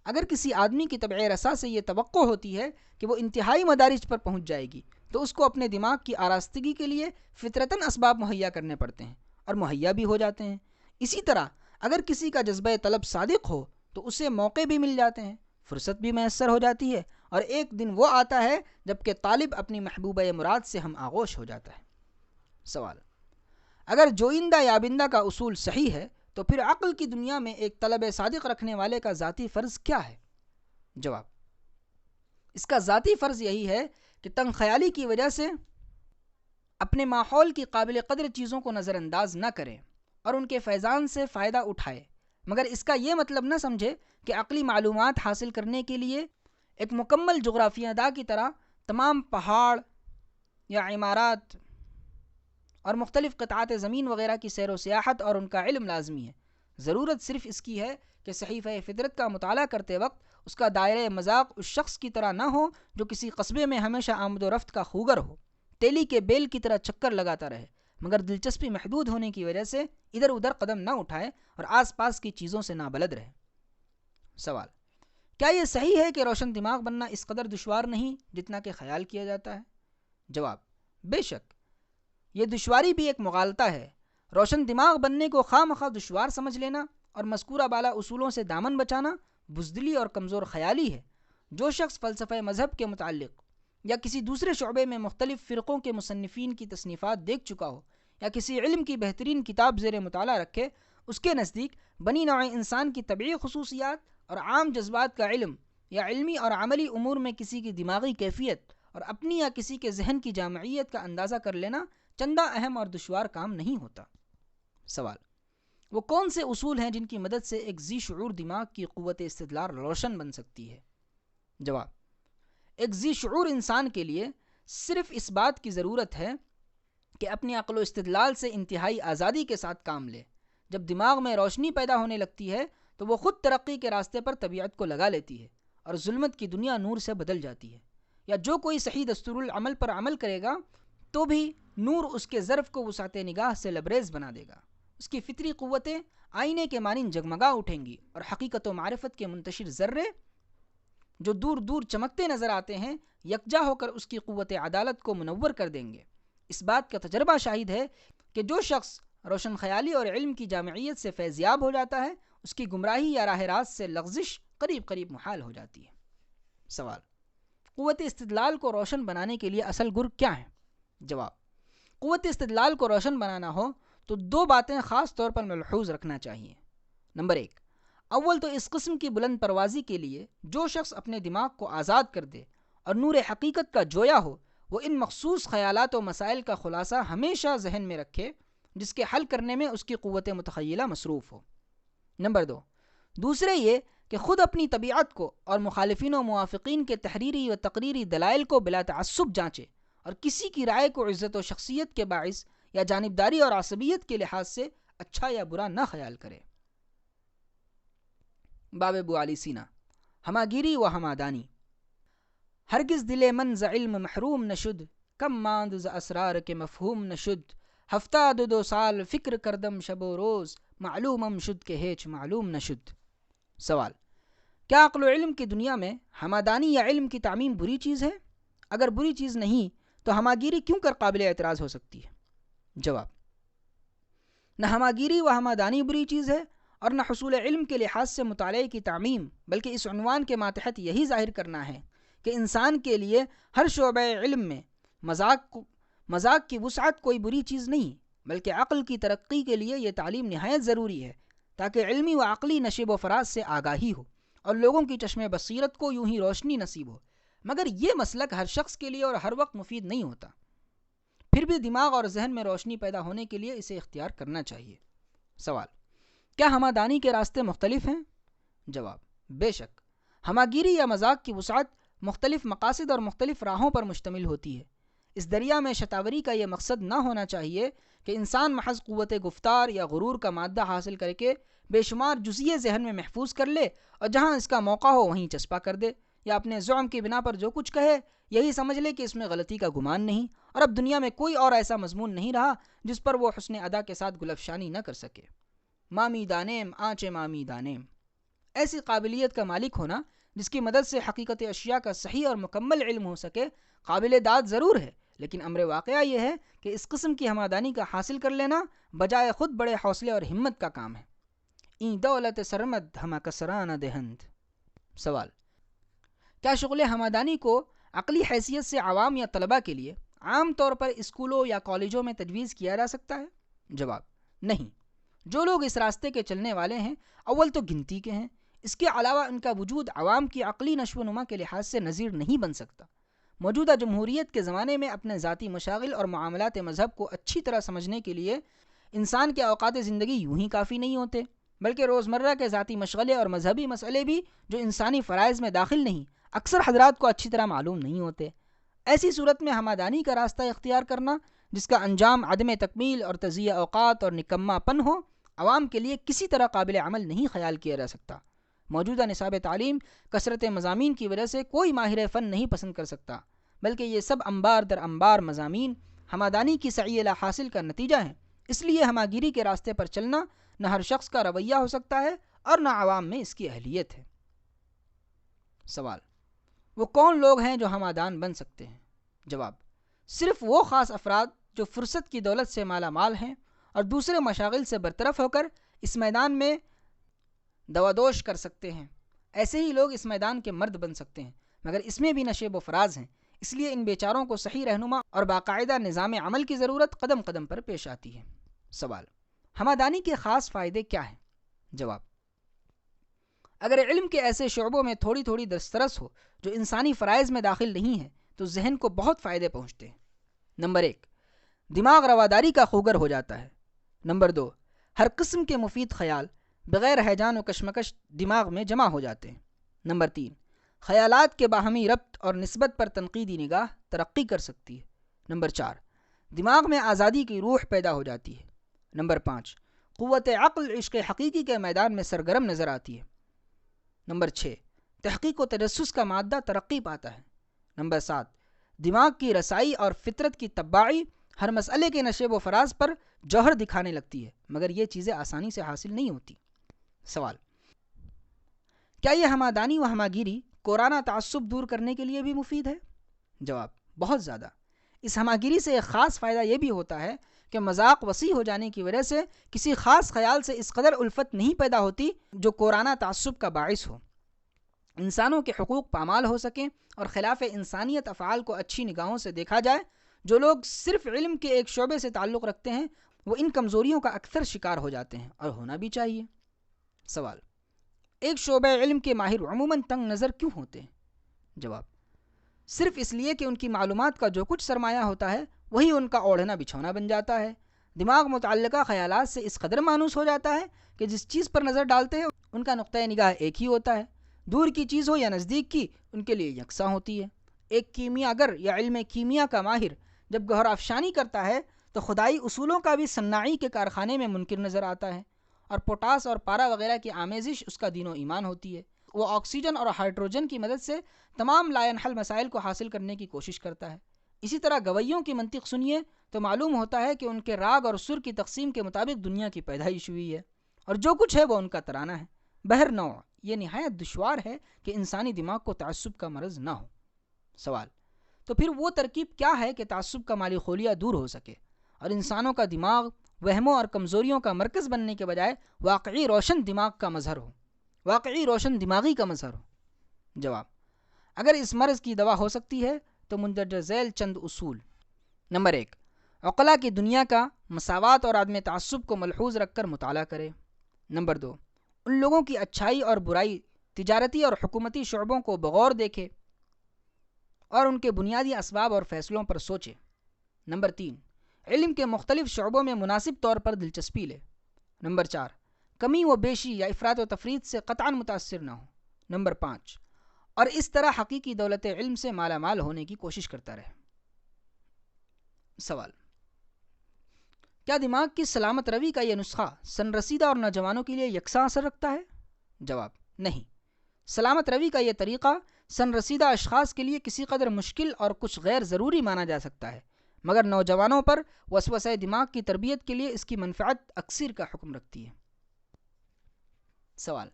اگر کسی آدمی کی طبع رسا سے یہ توقع ہوتی ہے کہ وہ انتہائی مدارج پر پہنچ جائے گی تو اس کو اپنے دماغ کی آراستگی کے لیے فطرتاً اسباب مہیا کرنے پڑتے ہیں اور مہیا بھی ہو جاتے ہیں۔ اسی طرح اگر کسی کا جذبہ طلب صادق ہو تو اسے موقع بھی مل جاتے ہیں، فرصت بھی میسر ہو جاتی ہے، اور ایک دن وہ آتا ہے جب کہ طالب اپنی محبوبہ مراد سے ہم آغوش ہو جاتا ہے۔ سوال: اگر جوئندہ یابندہ کا اصول صحیح ہے تو پھر عقل کی دنیا میں ایک طلب صادق رکھنے والے کا ذاتی فرض کیا ہے؟ جواب: اس کا ذاتی فرض یہی ہے کہ تنگ خیالی کی وجہ سے اپنے ماحول کی قابل قدر چیزوں کو نظر انداز نہ کرے اور ان کے فیضان سے فائدہ اٹھائے، مگر اس کا یہ مطلب نہ سمجھے کہ عقلی معلومات حاصل کرنے کے لیے ایک مکمل جغرافیہ داں کی طرح تمام پہاڑ یا عمارات اور مختلف قطعات زمین وغیرہ کی سیر و سیاحت اور ان کا علم لازمی ہے۔ ضرورت صرف اس کی ہے کہ صحیفہ فطرت کا مطالعہ کرتے وقت اس کا دائرۂ مذاق اس شخص کی طرح نہ ہو جو کسی قصبے میں ہمیشہ آمد و رفت کا خوگر ہو، تیلی کے بیل کی طرح چکر لگاتا رہے، مگر دلچسپی محدود ہونے کی وجہ سے ادھر ادھر قدم نہ اٹھائے اور آس پاس کی چیزوں سے نابلد رہے۔ سوال: کیا یہ صحیح ہے کہ روشن دماغ بننا اس قدر دشوار نہیں جتنا کہ خیال کیا جاتا ہے؟ جواب: بے شک یہ دشواری بھی ایک مغالطہ ہے۔ روشن دماغ بننے کو خواہ مخواہ دشوار سمجھ لینا اور مذکورہ بالا اصولوں سے دامن بچانا بزدلی اور کمزور خیالی ہے۔ جو شخص فلسفہ مذہب کے متعلق یا کسی دوسرے شعبے میں مختلف فرقوں کے مصنفین کی تصنیفات دیکھ چکا ہو یا کسی علم کی بہترین کتاب زیر مطالعہ رکھے، اس کے نزدیک بنی نوع انسان کی طبعی خصوصیات اور عام جذبات کا علم یا علمی اور عملی امور میں کسی کی دماغی کیفیت اور اپنی یا کسی کے ذہن کی جامعیت کا اندازہ کر لینا چندہ اہم اور دشوار کام نہیں ہوتا۔ سوال: وہ کون سے اصول ہیں جن کی مدد سے ایک ذی شعور دماغ کی قوت استدلال روشن بن سکتی ہے؟ جواب: ایک ذی شعور انسان کے لیے صرف اس بات کی ضرورت ہے کہ اپنی عقل و استدلال سے انتہائی آزادی کے ساتھ کام لے۔ جب دماغ میں روشنی پیدا ہونے لگتی ہے تو وہ خود ترقی کے راستے پر طبیعت کو لگا لیتی ہے اور ظلمت کی دنیا نور سے بدل جاتی ہے، یا جو کوئی صحیح دستور العمل پر عمل کرے گا تو بھی نور اس کے ظرف کو وسعت نگاہ سے لبریز بنا دے گا۔ اس کی فطری قوتیں آئینے کے مانند جگمگا اٹھیں گی اور حقیقت و معرفت کے منتشر ذرے جو دور دور چمکتے نظر آتے ہیں یکجا ہو کر اس کی قوت عدالت کو منور کر دیں گے۔ اس بات کا تجربہ شاہد ہے کہ جو شخص روشن خیالی اور علم کی جامعیت سے فیضیاب ہو جاتا ہے اس کی گمراہی یا راہ راست سے لغزش قریب قریب محال ہو جاتی ہے۔ سوال: قوت استدلال کو روشن بنانے کے لیے اصل گر کیا ہے؟ جواب: قوت استدلال کو روشن بنانا ہو تو دو باتیں خاص طور پر ملحوظ رکھنا چاہیے۔ نمبر 1، اول تو اس قسم کی بلند پروازی کے لیے جو شخص اپنے دماغ کو آزاد کر دے اور نور حقیقت کا جویا ہو وہ ان مخصوص خیالات و مسائل کا خلاصہ ہمیشہ ذہن میں رکھے جس کے حل کرنے میں اس کی قوت متخیلہ مصروف ہو۔ نمبر 2، دوسرے یہ کہ خود اپنی طبیعت کو اور مخالفین و موافقین کے تحریری و تقریری دلائل کو بلا تعصب جانچے اور کسی کی رائے کو عزت و شخصیت کے باعث یا جانبداری اور عصبیت کے لحاظ سے اچھا یا برا نہ خیال کرے۔ باب ابو علی سینا: ہماگیری و ہمادانی۔ ہرگز دل من ز علم محروم نشد، کم ماند ز اسرار کے مفہوم نشد، ہفتہ دو سال فکر کردم شب و روز، معلومم شد کہ ہیچ معلوم نشد۔ سوال: کیا عقل و علم کی دنیا میں ہمادانی یا علم کی تعمیم بری چیز ہے؟ اگر بری چیز نہیں تو ہماگیری کیوں کر قابل اعتراض ہو سکتی ہے؟ جواب: نہ ہماگیری و ہمادانی بری چیز ہے اور نہ حصول علم کے لحاظ سے مطالعے کی تعمیم، بلکہ اس عنوان کے ماتحت یہی ظاہر کرنا ہے کہ انسان کے لیے ہر شعبہ علم میں مذاق کی وسعت کوئی بری چیز نہیں، بلکہ عقل کی ترقی کے لیے یہ تعلیم نہایت ضروری ہے تاکہ علمی و عقلی نشیب و فراز سے آگاہی ہو اور لوگوں کی چشم بصیرت کو یوں ہی روشنی نصیب ہو۔ مگر یہ مسلک ہر شخص کے لیے اور ہر وقت مفید نہیں ہوتا، پھر بھی دماغ اور ذہن میں روشنی پیدا ہونے کے لیے اسے اختیار کرنا چاہیے۔ سوال: کیا ہمادانی کے راستے مختلف ہیں؟ جواب: بے شک ہماگیری یا مذاق کی وسعت مختلف مقاصد اور مختلف راہوں پر مشتمل ہوتی ہے۔ اس دریا میں شتاوری کا یہ مقصد نہ ہونا چاہیے کہ انسان محض قوت گفتار یا غرور کا مادہ حاصل کر کے بے شمار جزئیے ذہن میں محفوظ کر لے اور جہاں اس کا موقع ہو وہیں چسپا کر دے، یا اپنے زعم کی بنا پر جو کچھ کہے یہی سمجھ لے کہ اس میں غلطی کا گمان نہیں اور اب دنیا میں کوئی اور ایسا مضمون نہیں رہا جس پر وہ حسن ادا کے ساتھ گل افشانی نہ کر سکے۔ مامی دانیم آنچ مامی دانیم، ایسی قابلیت کا مالک ہونا جس کی مدد سے حقیقت اشیاء کا صحیح اور مکمل علم ہو سکے قابل داد ضرور ہے، لیکن امر واقعہ یہ ہے کہ اس قسم کی ہمادانی کا حاصل کر لینا بجائے خود بڑے حوصلے اور ہمت کا کام ہے۔ این دولت سرمد ہما کسرانہ دہند۔ سوال: کیا شغل ہمادانی کو عقلی حیثیت سے عوام یا طلباء کے لیے عام طور پر اسکولوں یا کالجوں میں تجویز کیا جا سکتا ہے؟ جواب: نہیں۔ جو لوگ اس راستے کے چلنے والے ہیں اول تو گنتی کے ہیں، اس کے علاوہ ان کا وجود عوام کی عقلی نشو و نما کے لحاظ سے نظیر نہیں بن سکتا۔ موجودہ جمہوریت کے زمانے میں اپنے ذاتی مشاغل اور معاملات مذہب کو اچھی طرح سمجھنے کے لیے انسان کے اوقات زندگی یوں ہی کافی نہیں ہوتے، بلکہ روزمرہ کے ذاتی مشغلے اور مذہبی مسئلے بھی جو انسانی فرائض میں داخل نہیں، اکثر حضرات کو اچھی طرح معلوم نہیں ہوتے۔ ایسی صورت میں ہمادانی کا راستہ اختیار کرنا جس کا انجام عدم تکمیل اور تضییع اوقات اور نکما پن ہو، عوام کے لیے کسی طرح قابل عمل نہیں خیال کیا جا سکتا۔ موجودہ نصاب تعلیم کثرت مضامین کی وجہ سے کوئی ماہر فن نہیں پسند کر سکتا، بلکہ یہ سب انبار در انبار مضامین ہمادانی کی سعی الی حاصل کا نتیجہ ہیں۔ اس لیے ہماگیری کے راستے پر چلنا نہ ہر شخص کا رویہ ہو سکتا ہے اور نہ عوام میں اس کی اہلیت ہے۔ سوال: وہ کون لوگ ہیں جو ہمادان بن سکتے ہیں؟ جواب: صرف وہ خاص افراد جو فرصت کی دولت سے مالا مال ہیں اور دوسرے مشاغل سے برطرف ہو کر اس میدان میں دوادوش کر سکتے ہیں۔ ایسے ہی لوگ اس میدان کے مرد بن سکتے ہیں، مگر اس میں بھی نشیب و فراز ہیں، اس لیے ان بیچاروں کو صحیح رہنما اور باقاعدہ نظام عمل کی ضرورت قدم قدم پر پیش آتی ہے۔ سوال: ہمادانی کے خاص فائدے کیا ہیں؟ جواب: اگر علم کے ایسے شعبوں میں تھوڑی تھوڑی دسترس ہو جو انسانی فرائض میں داخل نہیں ہیں تو ذہن کو بہت فائدے پہنچتے ہیں۔ نمبر 1، دماغ رواداری کا خوگر ہو جاتا ہے۔ نمبر 2، ہر قسم کے مفید خیال بغیر ہیجان و کشمکش دماغ میں جمع ہو جاتے ہیں۔ نمبر 3، خیالات کے باہمی ربط اور نسبت پر تنقیدی نگاہ ترقی کر سکتی ہے۔ نمبر 4، دماغ میں آزادی کی روح پیدا ہو جاتی ہے۔ نمبر 5، قوت عقل عشق حقیقی کے میدان میں سرگرم نظر آتی ہے۔ نمبر 6، تحقیق و تجسس کا مادہ ترقی پاتا ہے۔ نمبر 7، دماغ کی رسائی اور فطرت کی تباعی ہر مسئلے کے نشیب و فراز پر جوہر دکھانے لگتی ہے، مگر یہ چیزیں آسانی سے حاصل نہیں ہوتی۔ سوال: کیا یہ ہمادانی و ہماگیری قرآنہ تعصب دور کرنے کے لیے بھی مفید ہے؟ جواب: بہت زیادہ۔ اس ہماگیری سے ایک خاص فائدہ یہ بھی ہوتا ہے کہ مذاق وسیع ہو جانے کی وجہ سے کسی خاص خیال سے اس قدر الفت نہیں پیدا ہوتی جو قرآنہ تعصب کا باعث ہو۔ انسانوں کے حقوق پامال ہو سکیں اور خلاف انسانیت افعال کو اچھی نگاہوں سے دیکھا جائے۔ جو لوگ صرف علم کے ایک شعبے سے تعلق رکھتے ہیں وہ ان کمزوریوں کا اکثر شکار ہو جاتے ہیں، اور ہونا بھی چاہیے۔ سوال: ایک شعبہ علم کے ماہر عموماً تنگ نظر کیوں ہوتے ہیں؟ جواب: صرف اس لیے کہ ان کی معلومات کا جو کچھ سرمایہ ہوتا ہے وہی ان کا اوڑھنا بچھونا بن جاتا ہے۔ دماغ متعلقہ خیالات سے اس قدر مانوس ہو جاتا ہے کہ جس چیز پر نظر ڈالتے ہیں ان کا نقطۂ نگاہ ایک ہی ہوتا ہے، دور کی چیز ہو یا نزدیک کی ان کے لیے یکساں ہوتی ہے۔ ایک کیمیا گر یا علم کیمیا کا ماہر جب گہر افشانی کرتا ہے تو خدائی اصولوں کا بھی صناعی کے کارخانے میں منکر نظر آتا ہے، اور پوٹاس اور پارا وغیرہ کی آمیزش اس کا دین و ایمان ہوتی ہے۔ وہ آکسیجن اور ہائیڈروجن کی مدد سے تمام لا ينحل مسائل کو حاصل کرنے کی کوشش کرتا ہے۔ اسی طرح گویوں کی منطق سنیے تو معلوم ہوتا ہے کہ ان کے راگ اور سر کی تقسیم کے مطابق دنیا کی پیدائش ہوئی ہے، اور جو کچھ ہے وہ ان کا ترانہ ہے۔ بہر نوع یہ نہایت دشوار ہے کہ انسانی دماغ کو تعصب کا مرض نہ ہو۔ سوال: تو پھر وہ ترکیب کیا ہے کہ تعصب کا مالی خولیا دور ہو سکے اور انسانوں کا دماغ وہموں اور کمزوریوں کا مرکز بننے کے بجائے واقعی روشن دماغ کا مظہر ہو، واقعی روشن دماغی کا مظہر ہو؟ جواب: اگر اس مرض کی دوا ہو سکتی ہے تو مندرجہ ذیل چند اصول: نمبر 1، عقلاء کی دنیا کا مساوات اور عدم تعصب کو ملحوظ رکھ کر مطالعہ کرے۔ نمبر 2، ان لوگوں کی اچھائی اور برائی، تجارتی اور حکومتی شعبوں کو بغور دیکھے اور ان کے بنیادی اسباب اور فیصلوں پر سوچے۔ نمبر 3، علم کے مختلف شعبوں میں مناسب طور پر دلچسپی لے۔ نمبر 4، کمی و بیشی یا افراط و تفریط سے قطعاً متاثر نہ ہو۔ نمبر 5، اور اس طرح حقیقی دولت علم سے مالا مال ہونے کی کوشش کرتا رہے۔ سوال: کیا دماغ کی سلامت روی کا یہ نسخہ سن رسیدہ اور نوجوانوں کے لیے یکساں اثر رکھتا ہے؟ جواب: نہیں۔ سلامت روی کا یہ طریقہ سن رسیدہ اشخاص کے لیے کسی قدر مشکل اور کچھ غیر ضروری مانا جا سکتا ہے، مگر نوجوانوں پر وسوسہ دماغ کی تربیت کے لیے اس کی منفعت اکثر کا حکم رکھتی ہے۔ سوال: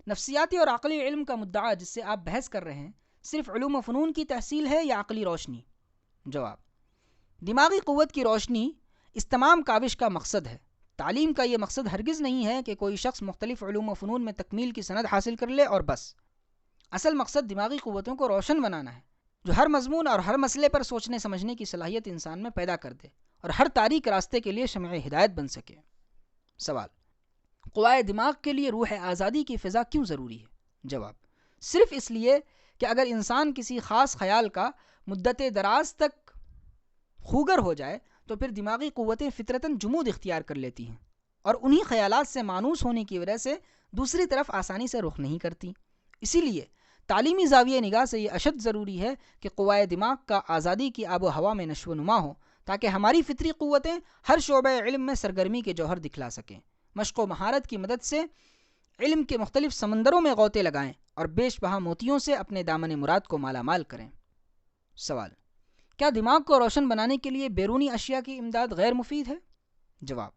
نفسیاتی اور عقلی علم کا مدعا جس سے آپ بحث کر رہے ہیں صرف علوم و فنون کی تحصیل ہے یا عقلی روشنی؟ جواب: دماغی قوت کی روشنی اس تمام کاوش کا مقصد ہے۔ تعلیم کا یہ مقصد ہرگز نہیں ہے کہ کوئی شخص مختلف علوم و فنون میں تکمیل کی سند حاصل کر لے اور بس۔ اصل مقصد دماغی قوتوں کو روشن بنانا ہے جو ہر مضمون اور ہر مسئلے پر سوچنے سمجھنے کی صلاحیت انسان میں پیدا کر دے اور ہر تاریک راستے کے لیے شمع ہدایت بن سکے۔ سوال: قوائے دماغ کے لیے روح آزادی کی فضا کیوں ضروری ہے؟ جواب: صرف اس لیے کہ اگر انسان کسی خاص خیال کا مدت دراز تک خوگر ہو جائے تو پھر دماغی قوتیں فطرتاً جمود اختیار کر لیتی ہیں اور انہی خیالات سے مانوس ہونے کی وجہ سے دوسری طرف آسانی سے رخ نہیں کرتی۔ اسی لیے تعلیمی زاویہ نگاہ سے یہ اشد ضروری ہے کہ قوائے دماغ کا آزادی کی آب و ہوا میں نشو و نما ہو تاکہ ہماری فطری قوتیں ہر شعبہ علم میں سرگرمی کے جوہر دکھلا سکیں، مشق و مہارت کی مدد سے علم کے مختلف سمندروں میں غوطے لگائیں اور بیش بہا موتیوں سے اپنے دامن مراد کو مالا مال کریں۔ سوال: کیا دماغ کو روشن بنانے کے لیے بیرونی اشیاء کی امداد غیر مفید ہے؟ جواب: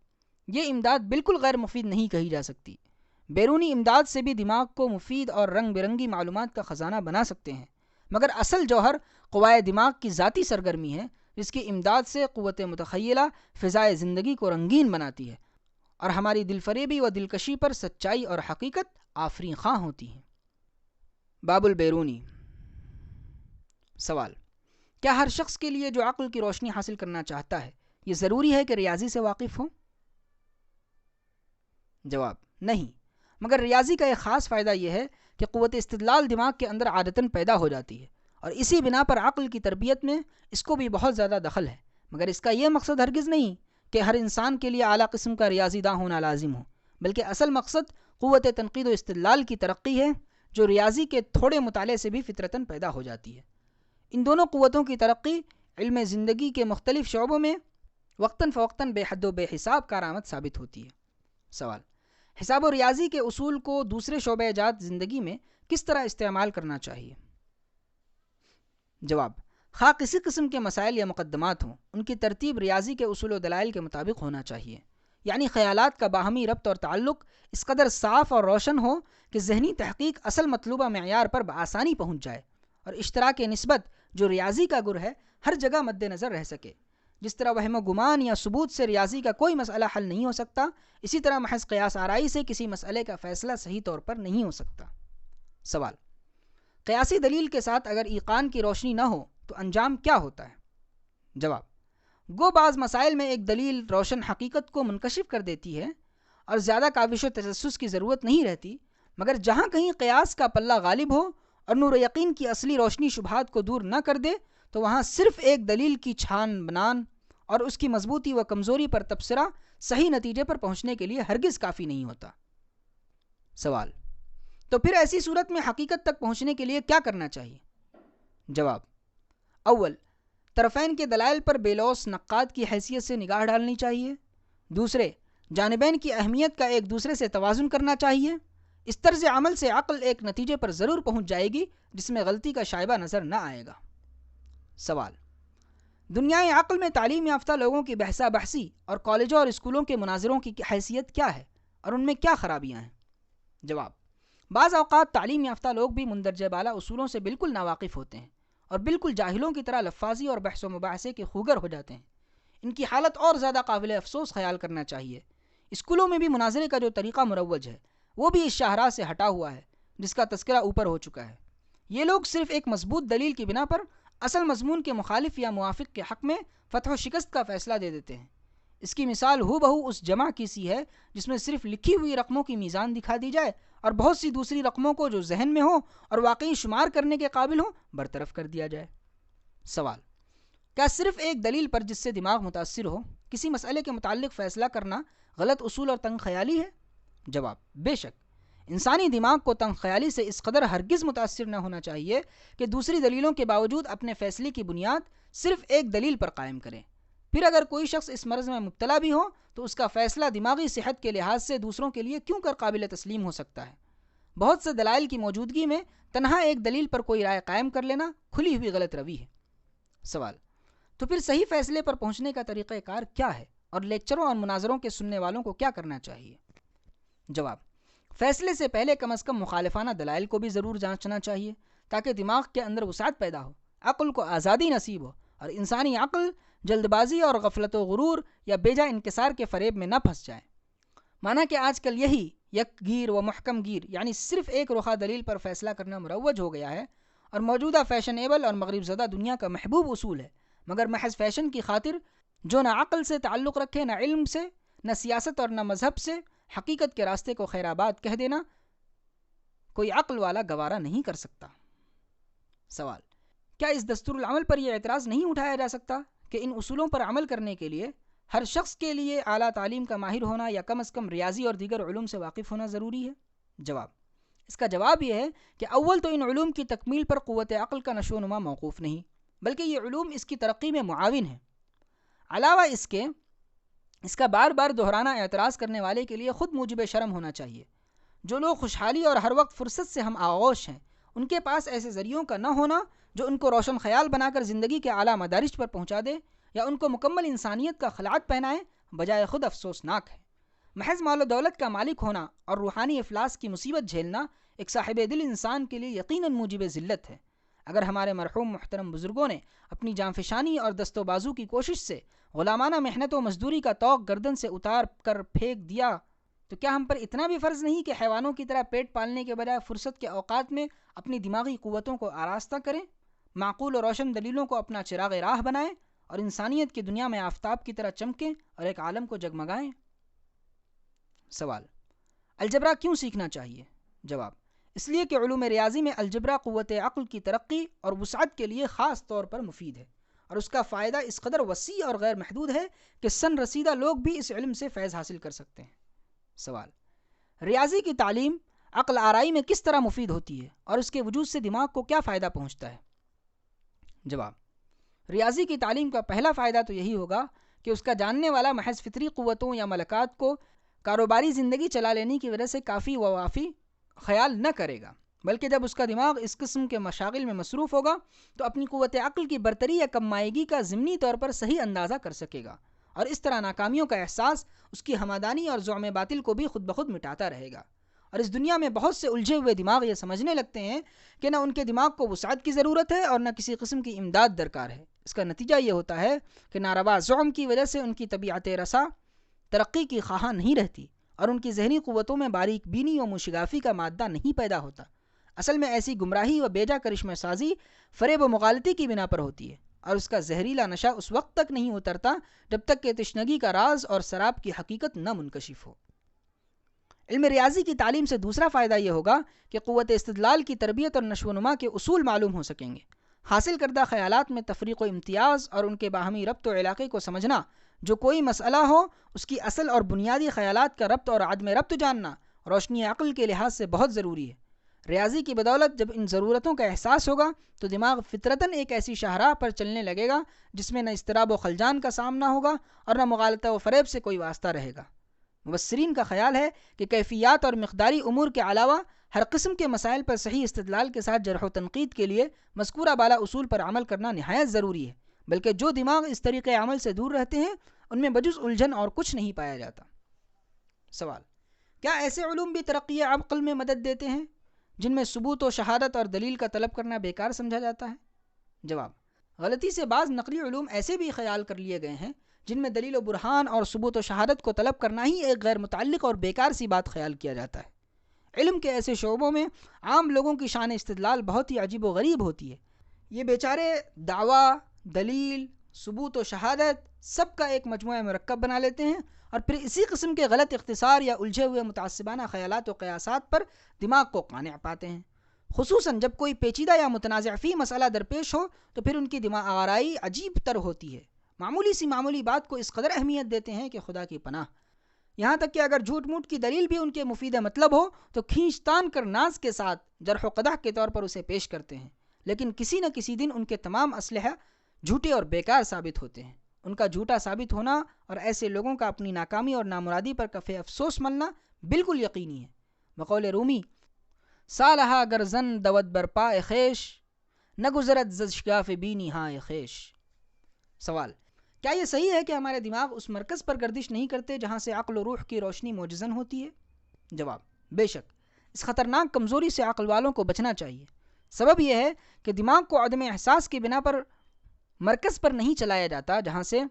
یہ امداد بالکل غیر مفید نہیں کہی جا سکتی۔ بیرونی امداد سے بھی دماغ کو مفید اور رنگ برنگی معلومات کا خزانہ بنا سکتے ہیں، مگر اصل جوہر قوائے دماغ کی ذاتی سرگرمی ہے جس کی امداد سے قوت متخیلہ فضائے زندگی کو رنگین بناتی ہے اور ہماری دل فریبی و دلکشی پر سچائی اور حقیقت آفرین خواہ ہوتی ہیں۔ باب البیرونی۔ سوال: کیا ہر شخص کے لیے جو عقل کی روشنی حاصل کرنا چاہتا ہے یہ ضروری ہے کہ ریاضی سے واقف ہو؟ جواب: نہیں، مگر ریاضی کا ایک خاص فائدہ یہ ہے کہ قوت استدلال دماغ کے اندر عادتاً پیدا ہو جاتی ہے اور اسی بنا پر عقل کی تربیت میں اس کو بھی بہت زیادہ دخل ہے، مگر اس کا یہ مقصد ہرگز نہیں کہ ہر انسان کے لیے اعلیٰ قسم کا ریاضی داں ہونا لازم ہو، بلکہ اصل مقصد قوت تنقید و استدلال کی ترقی ہے جو ریاضی کے تھوڑے مطالعے سے بھی فطرتاً پیدا ہو جاتی ہے۔ ان دونوں قوتوں کی ترقی علم زندگی کے مختلف شعبوں میں وقتاً فوقتاً بے حد و بے حساب کارآمد ثابت ہوتی ہے۔ سوال: حساب و ریاضی کے اصول کو دوسرے شعبہ جات زندگی میں کس طرح استعمال کرنا چاہیے؟ جواب: خواہ کسی قسم کے مسائل یا مقدمات ہوں، ان کی ترتیب ریاضی کے اصول و دلائل کے مطابق ہونا چاہیے، یعنی خیالات کا باہمی ربط اور تعلق اس قدر صاف اور روشن ہو کہ ذہنی تحقیق اصل مطلوبہ معیار پر بآسانی پہنچ جائے اور اشتراک نسبت جو ریاضی کا گر ہے ہر جگہ مد نظر رہ سکے۔ جس طرح وہم و گمان یا ثبوت سے ریاضی کا کوئی مسئلہ حل نہیں ہو سکتا، اسی طرح محض قیاس آرائی سے کسی مسئلے کا فیصلہ صحیح طور پر نہیں ہو سکتا۔ سوال: قیاسی دلیل کے ساتھ اگر ایقان کی روشنی نہ ہو تو انجام کیا ہوتا ہے؟ جواب: گو بعض مسائل میں ایک دلیل روشن حقیقت کو منکشف کر دیتی ہے اور زیادہ کاوش و تجسس کی ضرورت نہیں رہتی، مگر جہاں کہیں قیاس کا پلہ غالب ہو اور نور یقین کی اصلی روشنی شبہات کو دور نہ کر دے تو وہاں صرف ایک دلیل کی چھان بنان اور اس کی مضبوطی و کمزوری پر تبصرہ صحیح نتیجے پر پہنچنے کے لیے ہرگز کافی نہیں ہوتا۔ سوال: تو پھر ایسی صورت میں حقیقت تک پہنچنے کے لیے کیا کرنا چاہیے؟ جواب: اول، طرفین کے دلائل پر بے لوث نقاد کی حیثیت سے نگاہ ڈالنی چاہیے۔ دوسرے، جانبین کی اہمیت کا ایک دوسرے سے توازن کرنا چاہیے۔ اس طرز عمل سے عقل ایک نتیجے پر ضرور پہنچ جائے گی جس میں غلطی کا شائبہ نظر نہ آئے گا۔ سوال: دنیائے عقل میں تعلیم یافتہ لوگوں کی بحثہ بحثی اور کالجوں اور اسکولوں کے مناظروں کی حیثیت کیا ہے اور ان میں کیا خرابیاں ہیں؟ جواب: بعض اوقات تعلیم یافتہ لوگ بھی مندرجہ بالا اصولوں سے بالکل ناواقف ہوتے ہیں اور بالکل جاہلوں کی طرح لفاظی اور بحث و مباحثے کے خوگر ہو جاتے ہیں۔ ان کی حالت اور زیادہ قابل افسوس خیال کرنا چاہیے۔ اسکولوں میں بھی مناظرے کا جو طریقہ مروج ہے وہ بھی اس شاہراہ سے ہٹا ہوا ہے جس کا تذکرہ اوپر ہو چکا ہے۔ یہ لوگ صرف ایک مضبوط دلیل کی بنا پر اصل مضمون کے مخالف یا موافق کے حق میں فتح و شکست کا فیصلہ دے دیتے ہیں۔ اس کی مثال ہو بہو اس جمع کی سی ہے جس میں صرف لکھی ہوئی رقموں کی میزان دکھا دی جائے اور بہت سی دوسری رقموں کو جو ذہن میں ہو اور واقعی شمار کرنے کے قابل ہو برطرف کر دیا جائے۔ سوال: کیا صرف ایک دلیل پر جس سے دماغ متاثر ہو کسی مسئلے کے متعلق فیصلہ کرنا غلط اصول اور تنگ خیالی ہے؟ جواب: بے شک۔ انسانی دماغ کو تنگ خیالی سے اس قدر ہرگز متاثر نہ ہونا چاہیے کہ دوسری دلیلوں کے باوجود اپنے فیصلے کی بنیاد صرف ایک دلیل پر قائم کرے۔ پھر اگر کوئی شخص اس مرض میں مبتلا بھی ہو تو اس کا فیصلہ دماغی صحت کے لحاظ سے دوسروں کے لیے کیوں کر قابل تسلیم ہو سکتا ہے؟ بہت سے دلائل کی موجودگی میں تنہا ایک دلیل پر کوئی رائے قائم کر لینا کھلی ہوئی غلط روی ہے۔ سوال: تو پھر صحیح فیصلے پر پہنچنے کا طریقہ کار کیا ہے اور لیکچروں اور مناظروں کے سننے والوں کو کیا کرنا چاہیے؟ جواب: فیصلے سے پہلے کم از کم مخالفانہ دلائل کو بھی ضرور جانچنا چاہیے تاکہ دماغ کے اندر وسعت پیدا ہو، عقل کو آزادی نصیب ہو اور انسانی عقل جلد بازی اور غفلت و غرور یا بیجا انکسار کے فریب میں نہ پھنس جائے۔ مانا کہ آج کل یہی یک گیر و محکم گیر یعنی صرف ایک رخا دلیل پر فیصلہ کرنا مروج ہو گیا ہے اور موجودہ فیشنیبل اور مغرب زدہ دنیا کا محبوب اصول ہے، مگر محض فیشن کی خاطر جو نہ عقل سے تعلق رکھے، نہ علم سے، نہ سیاست اور نہ مذہب سے، حقیقت کے راستے کو خیر آباد کہہ دینا کوئی عقل والا گوارا نہیں کر سکتا۔ سوال: کیا اس دستور العمل پر یہ اعتراض نہیں اٹھایا جا سکتا کہ ان اصولوں پر عمل کرنے کے لیے ہر شخص کے لیے اعلیٰ تعلیم کا ماہر ہونا یا کم از کم ریاضی اور دیگر علوم سے واقف ہونا ضروری ہے؟ جواب: اس کا جواب یہ ہے کہ اول تو ان علوم کی تکمیل پر قوت عقل کا نشو و نما موقوف نہیں، بلکہ یہ علوم اس کی ترقی میں معاون ہیں۔ علاوہ اس کا بار بار دہرانا اعتراض کرنے والے کے لیے خود موجب شرم ہونا چاہیے۔ جو لوگ خوشحالی اور ہر وقت فرصت سے ہم آغوش ہیں، ان کے پاس ایسے ذریعوں کا نہ ہونا جو ان کو روشن خیال بنا کر زندگی کے اعلیٰ مدارج پر پہنچا دے یا ان کو مکمل انسانیت کا خلعت پہنائے، بجائے خود افسوسناک ہے۔ محض مال و دولت کا مالک ہونا اور روحانی افلاس کی مصیبت جھیلنا ایک صاحب دل انسان کے لیے یقیناً موجب ذلت ہے۔ اگر ہمارے مرحوم محترم بزرگوں نے اپنی جانفشانی اور دست و بازو کی کوشش سے غلامانہ محنت و مزدوری کا طوق گردن سے اتار کر پھینک دیا تو کیا ہم پر اتنا بھی فرض نہیں کہ حیوانوں کی طرح پیٹ پالنے کے بجائے فرصت کے اوقات میں اپنی دماغی قوتوں کو آراستہ کریں، معقول و روشن دلیلوں کو اپنا چراغ راہ بنائیں اور انسانیت کی دنیا میں آفتاب کی طرح چمکیں اور ایک عالم کو جگمگائیں؟ سوال: الجبرا کیوں سیکھنا چاہیے؟ جواب: اس لیے کہ علوم ریاضی میں الجبرا قوت عقل کی ترقی اور وسعت کے لیے خاص طور پر مفید ہے اور اس کا فائدہ اس قدر وسیع اور غیر محدود ہے کہ سن رسیدہ لوگ بھی اس علم سے فیض حاصل کر سکتے ہیں۔ سوال: ریاضی کی تعلیم عقل آرائی میں کس طرح مفید ہوتی ہے اور اس کے وجود سے دماغ کو کیا فائدہ پہنچتا ہے؟ جواب: ریاضی کی تعلیم کا پہلا فائدہ تو یہی ہوگا کہ اس کا جاننے والا محض فطری قوتوں یا ملکات کو کاروباری زندگی چلا لینے کی وجہ سے کافی و وافی خیال نہ کرے گا، بلکہ جب اس کا دماغ اس قسم کے مشاغل میں مصروف ہوگا تو اپنی قوت عقل کی برتری یا کم مائگی کا ضمنی طور پر صحیح اندازہ کر سکے گا اور اس طرح ناکامیوں کا احساس اس کی ہمدانی اور زعم باطل کو بھی خود بخود مٹاتا رہے گا۔ اور اس دنیا میں بہت سے الجھے ہوئے دماغ یہ سمجھنے لگتے ہیں کہ نہ ان کے دماغ کو وسعت کی ضرورت ہے اور نہ کسی قسم کی امداد درکار ہے۔ اس کا نتیجہ یہ ہوتا ہے کہ ناروا زعم کی وجہ سے ان کی طبیعت رسا ترقی کی خواہاں نہیں رہتی اور ان کی ذہنی قوتوں میں باریک بینی و مشگافی کا مادہ نہیں پیدا ہوتا۔ اصل میں ایسی گمراہی و بیجا کرشمہ سازی فریب و مغالطے کی بنا پر ہوتی ہے اور اس کا زہریلا نشہ اس وقت تک نہیں اترتا جب تک کہ تشنگی کا راز اور سراب کی حقیقت نہ منکشف ہو۔ علم ریاضی کی تعلیم سے دوسرا فائدہ یہ ہوگا کہ قوت استدلال کی تربیت اور نشو و نما کے اصول معلوم ہو سکیں گے۔ حاصل کردہ خیالات میں تفریق و امتیاز اور ان کے باہمی ربط و علاقے کو سمجھنا، جو کوئی مسئلہ ہو اس کی اصل اور بنیادی خیالات کا ربط اور عدم ربط جاننا روشنی عقل کے لحاظ سے بہت ضروری ہے۔ ریاضی کی بدولت جب ان ضرورتوں کا احساس ہوگا تو دماغ فطرتاً ایک ایسی شاہراہ پر چلنے لگے گا جس میں نہ اضطراب و خلجان کا سامنا ہوگا اور نہ مغالطہ و فریب سے کوئی واسطہ رہے گا۔ مبصرین کا خیال ہے کہ کیفیات اور مقداری امور کے علاوہ ہر قسم کے مسائل پر صحیح استدلال کے ساتھ جرح و تنقید کے لیے مذکورہ بالا اصول پر عمل کرنا نہایت ضروری ہے، بلکہ جو دماغ اس طریقے عمل سے دور رہتے ہیں ان میں بجز الجھن اور کچھ نہیں پایا جاتا۔ سوال: کیا ایسے علوم بھی ترقی عقل میں مدد دیتے ہیں جن میں ثبوت و شہادت اور دلیل کا طلب کرنا بیکار سمجھا جاتا ہے؟ جواب: غلطی سے بعض نقلی علوم ایسے بھی خیال کر لیے گئے ہیں جن میں دلیل و برہان اور ثبوت و شہادت کو طلب کرنا ہی ایک غیر متعلق اور بیکار سی بات خیال کیا جاتا ہے۔ علم کے ایسے شعبوں میں عام لوگوں کی شان استدلال بہت ہی عجیب و غریب ہوتی ہے۔ یہ بیچارے دعویٰ، دلیل، ثبوت و شہادت سب کا ایک مجموعہ مرکب بنا لیتے ہیں اور پھر اسی قسم کے غلط اختصار یا الجھے ہوئے متعصبانہ خیالات و قیاسات پر دماغ کو قانع پاتے ہیں۔ خصوصاً جب کوئی پیچیدہ یا متنازع فی مسئلہ درپیش ہو تو پھر ان کی دماغ آرائی عجیب تر ہوتی ہے۔ معمولی بات کو اس قدر اہمیت دیتے ہیں کہ خدا کی پناہ، یہاں تک کہ اگر جھوٹ موٹ کی دلیل بھی ان کے مفید مطلب ہو تو کھینچ تان کر ناز کے ساتھ جرح و قدح کے طور پر اسے پیش کرتے ہیں، لیکن کسی نہ کسی دن ان کے تمام اسلحہ جھوٹے اور بیکار ثابت ہوتے ہیں۔ ان کا جھوٹا ثابت ہونا اور ایسے لوگوں کا اپنی ناکامی اور نامرادی پر کف افسوس ملنا بالکل یقینی ہے۔ بقول رومی: سالہا گر زن دود برپا خیش نہ گزرت ز اشکاف بینی ہائے خیش۔ سوال: کیا یہ صحیح ہے کہ ہمارے دماغ اس مرکز پر گردش نہیں کرتے جہاں سے عقل و روح کی روشنی موجزن ہوتی ہے؟ جواب: بے شک اس خطرناک کمزوری سے عقل والوں کو بچنا چاہیے۔ سبب یہ ہے کہ دماغ کو عدم احساس کی بنا پر مرکز پر نہیں چلایا جاتا جہاں سے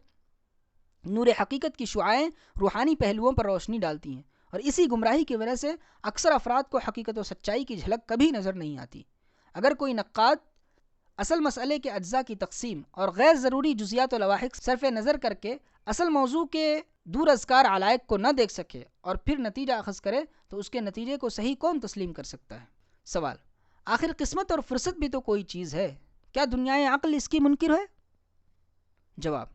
نور حقیقت کی شعاعیں روحانی پہلوؤں پر روشنی ڈالتی ہیں، اور اسی گمراہی کی وجہ سے اکثر افراد کو حقیقت و سچائی کی جھلک کبھی نظر نہیں آتی۔ اگر کوئی نقاد اصل مسئلے کے اجزاء کی تقسیم اور غیر ضروری جزیات و لواحق صرف نظر کر کے اصل موضوع کے دور ازکار علائق کو نہ دیکھ سکے اور پھر نتیجہ اخذ کرے تو اس کے نتیجے کو صحیح کون تسلیم کر سکتا ہے؟ سوال: آخر قسمت اور فرصت بھی تو کوئی چیز ہے، کیا دنیائے عقل اس کی منکر ہے؟ جواب: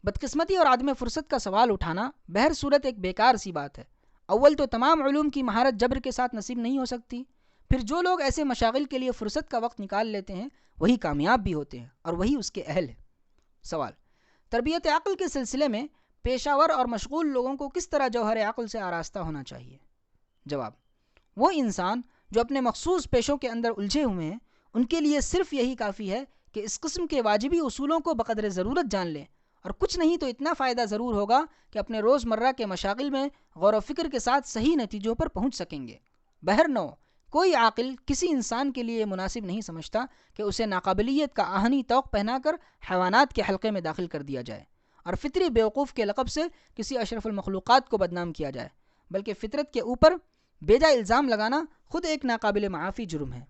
بدقسمتی اور عدم فرصت کا سوال اٹھانا بہر صورت ایک بیکار سی بات ہے۔ اول تو تمام علوم کی مہارت جبر کے ساتھ نصیب نہیں ہو سکتی، پھر جو لوگ ایسے مشاغل کے لیے فرصت کا وقت نکال لیتے ہیں وہی کامیاب بھی ہوتے ہیں اور وہی اس کے اہل ہیں۔ سوال: تربیت عقل کے سلسلے میں پیشہ ور اور مشغول لوگوں کو کس طرح جوہر عقل سے آراستہ ہونا چاہیے؟ جواب: وہ انسان جو اپنے مخصوص پیشوں کے اندر الجھے ہوئے ہیں ان کے لیے صرف یہی کافی ہے کہ اس قسم کے واجبی اصولوں کو بقدر ضرورت جان لیں، اور کچھ نہیں تو اتنا فائدہ ضرور ہوگا کہ اپنے روزمرہ کے مشاغل میں غور و فکر کے ساتھ صحیح نتیجوں پر پہنچ سکیں گے۔ بہرنو کوئی عاقل کسی انسان کے لیے مناسب نہیں سمجھتا کہ اسے ناقابلیت کا آہنی طوق پہنا کر حیوانات کے حلقے میں داخل کر دیا جائے اور فطری بیوقوف کے لقب سے کسی اشرف المخلوقات کو بدنام کیا جائے، بلکہ فطرت کے اوپر بیجا الزام لگانا خود ایک ناقابل معافی جرم ہے۔